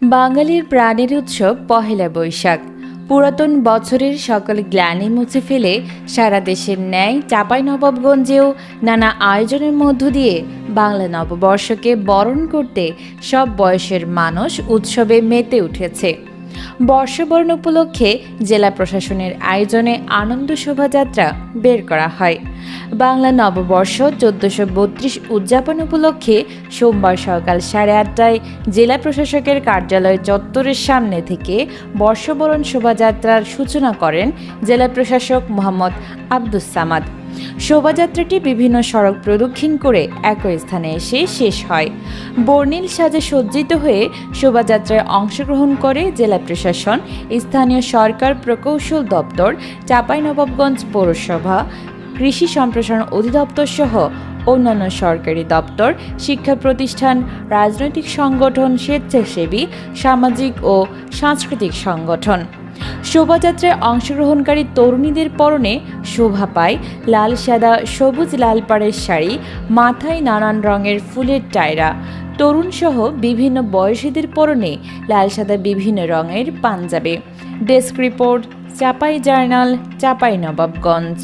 বাঙালির প্রাণের উৎসব পহেলা বৈশাখ। পুরাতন বছরের সকল গ্লানি মুছে ফেলে সারা দেশের ন্যায় চাঁপাইনবাবগঞ্জেও নানা আয়োজনের মধ্য দিয়ে বাংলা নববর্ষকে বরণ করতে সব বয়সের মানুষ উৎসবে মেতে উঠেছে। বর্ষবরণ উপলক্ষে জেলা প্রশাসনের আয়োজনে আনন্দ শোভাযাত্রা বের করা হয়। বাংলা নববর্ষ ১৪৩২ উদযাপন উপলক্ষে সোমবার সকাল ৮:৩০টায় জেলা প্রশাসকের কার্যালয় চত্বরের সামনে থেকে বর্ষবরণ শোভাযাত্রার সূচনা করেন জেলা প্রশাসক মোহাম্মদ আব্দুস সামাদ। শোভাযাত্রাটি বিভিন্ন সড়ক প্রদক্ষিণ করে একই স্থানে এসে শেষ হয়। বর্ণিল সাজে সজ্জিত হয়ে শোভাযাত্রায় অংশগ্রহণ করে জেলা প্রশাসন, স্থানীয় সরকার প্রকৌশল দপ্তর, চাঁপাইনবাবগঞ্জ পৌরসভা, কৃষি সম্প্রসারণ অধিদপ্তর সহ অন্যান্য সরকারি দপ্তর, শিক্ষা প্রতিষ্ঠান, রাজনৈতিক সংগঠন, স্বেচ্ছাসেবী, সামাজিক ও সাংস্কৃতিক সংগঠন। শোভাযাত্রায় অংশগ্রহণকারী তরুণীদের পরনে শোভা পায় লাল, সাদা, সবুজ, লাল পাড়ের শাড়ি, মাথায় নানান রঙের ফুলের টায়রা। তরুণসহ বিভিন্ন বয়সীদের পরনে লাল, সাদা বিভিন্ন রঙের Punjabi. Desk report, Chapai journal, Chapainawabganj.